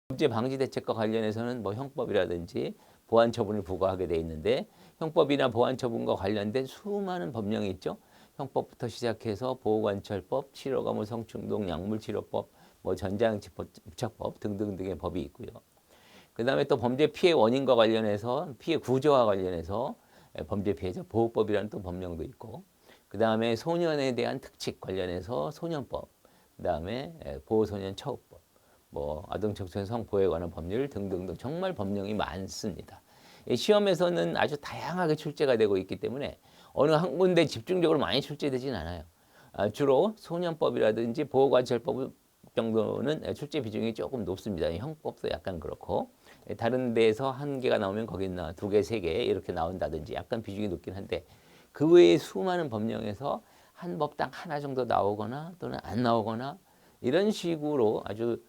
범죄 방지 대책과 관련해서는 뭐 형법이라든지 보안 처분을 부과하게 돼 있는데 형법이나 보안 처분과 관련된 수많은 법령이 있죠. 형법부터 시작해서 보호관찰법, 실효가물 성충동 약물치료법, 뭐 전자장치법, 부착법 등등등의 법이 있고요. 그 다음에 또 범죄 피해 원인과 관련해서 피해 구조와 관련해서 범죄 피해자 보호법이라는 또 법령도 있고, 그 다음에 소년에 대한 특칙 관련해서 소년법, 그 다음에 보호소년 처우법, 뭐 아동청소년 성보호에 관한 법률 등등등 정말 법령이 많습니다. 시험에서는 아주 다양하게 출제가 되고 있기 때문에 어느 한 군데 집중적으로 많이 출제되진 않아요. 주로 소년법이라든지 보호관찰법 정도는 출제 비중이 조금 높습니다. 형법도 약간 그렇고 다른 데에서 한 개가 나오면 거기는 두 개, 세 개 이렇게 나온다든지 약간 비중이 높긴 한데 그 외에 수많은 법령에서 한 법당 하나 정도 나오거나 또는 안 나오거나 이런 식으로 아주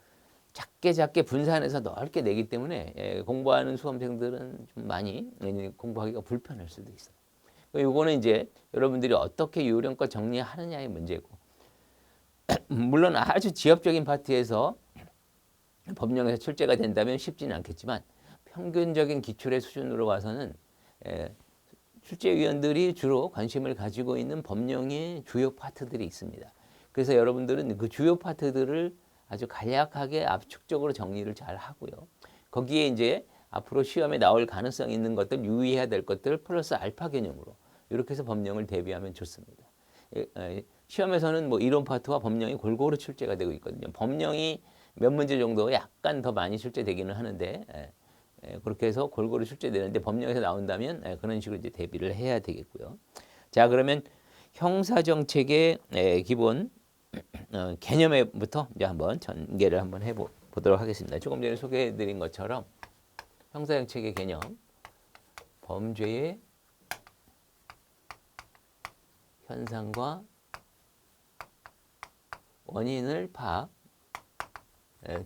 작게 분산해서 넓게 내기 때문에 공부하는 수험생들은 좀 많이 공부하기가 불편할 수도 있어요. 이거는 이제 여러분들이 어떻게 요령껏 정리하느냐의 문제고, 물론 아주 지엽적인 파트에서 법령에서 출제가 된다면 쉽지는 않겠지만 평균적인 기출의 수준으로 봐서는 출제위원들이 주로 관심을 가지고 있는 법령의 주요 파트들이 있습니다. 그래서 여러분들은 그 주요 파트들을 아주 간략하게 압축적으로 정리를 잘 하고요. 거기에 이제 앞으로 시험에 나올 가능성이 있는 것들, 유의해야 될 것들 플러스 알파 개념으로 이렇게 해서 법령을 대비하면 좋습니다. 시험에서는 뭐 이론 파트와 법령이 골고루 출제가 되고 있거든요. 법령이 몇 문제 정도 약간 더 많이 출제되기는 하는데 그렇게 해서 골고루 출제되는데 법령에서 나온다면 그런 식으로 이제 대비를 해야 되겠고요. 자, 그러면 형사정책의 기본 개념부터 이제 한번 전개를 한번 해보도록 하겠습니다. 조금 전에 소개해드린 것처럼 형사정책의 개념, 범죄의 현상과 원인을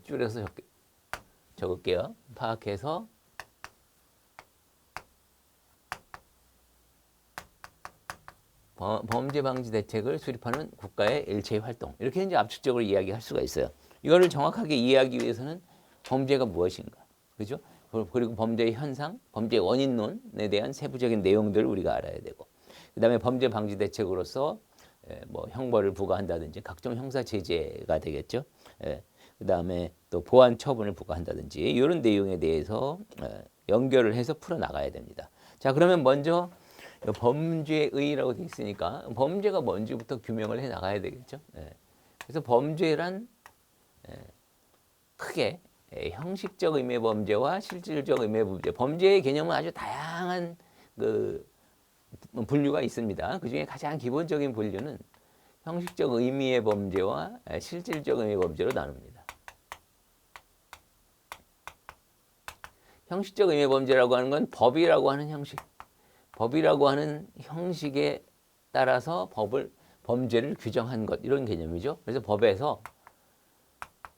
줄여서 적을게요. 파악해서 범죄 방지 대책을 수립하는 국가의 일체의 활동, 이렇게 이제 압축적으로 이야기할 수가 있어요. 이거를 정확하게 이해하기 위해서는 범죄가 무엇인가, 그죠? 그리고 범죄의 현상, 범죄 원인론에 대한 세부적인 내용들을 우리가 알아야 되고, 그다음에 범죄 방지 대책으로서 뭐 형벌을 부과한다든지 각종 형사 제재가 되겠죠. 그다음에 또 보안 처분을 부과한다든지 이런 내용에 대해서 연결을 해서 풀어 나가야 됩니다. 자, 그러면 먼저 범죄의라고 되어 있으니까 범죄가 뭔지부터 규명을 해 나가야 되겠죠. 그래서 범죄란 크게 형식적 의미의 범죄와 실질적 의미의 범죄, 범죄의 개념은 아주 다양한 그 분류가 있습니다. 그 중에 가장 기본적인 분류는 형식적 의미의 범죄와 실질적 의미의 범죄로 나눕니다. 형식적 의미의 범죄라고 하는 건 법이라고 하는 형식, 법이라고 하는 형식에 따라서 범죄를 규정한 것, 이런 개념이죠. 그래서 법에서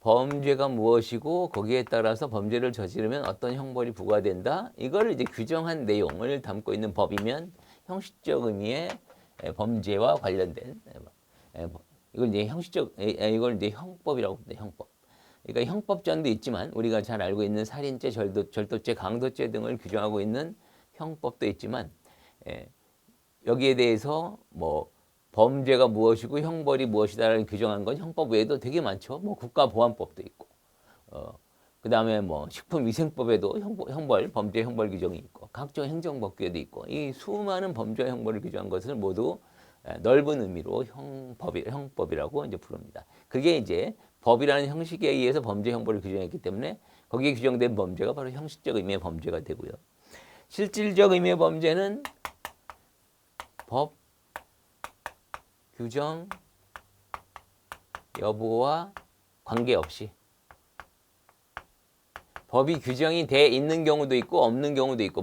범죄가 무엇이고 거기에 따라서 범죄를 저지르면 어떤 형벌이 부과된다, 이거를 이제 규정한 내용을 담고 있는 법이면 형식적 의미의 범죄와 관련된 이걸 이제 이걸 이제 형법이라고 합니다. 형법. 그러니까 형법전도 있지만 우리가 잘 알고 있는 살인죄, 절도죄, 강도죄 등을 규정하고 있는 형법도 있지만 여기에 대해서 뭐 범죄가 무엇이고 형벌이 무엇이다라는 규정한 건 형법 외에도 되게 많죠. 뭐 국가보안법도 있고, 그 다음에 뭐 식품위생법에도 범죄 형벌 규정이 있고, 각종 행정법규에도 있고, 이 수많은 범죄 형벌을 규정한 것을 모두 넓은 의미로 형법이라고 이제 부릅니다. 그게 이제 법이라는 형식에 의해서 범죄 형벌을 규정했기 때문에 거기에 규정된 범죄가 바로 형식적 의미의 범죄가 되고요. 실질적 의미의 범죄는 법 규정 여부와 관계없이 법이 규정이 돼 있는 경우도 있고 없는 경우도 있고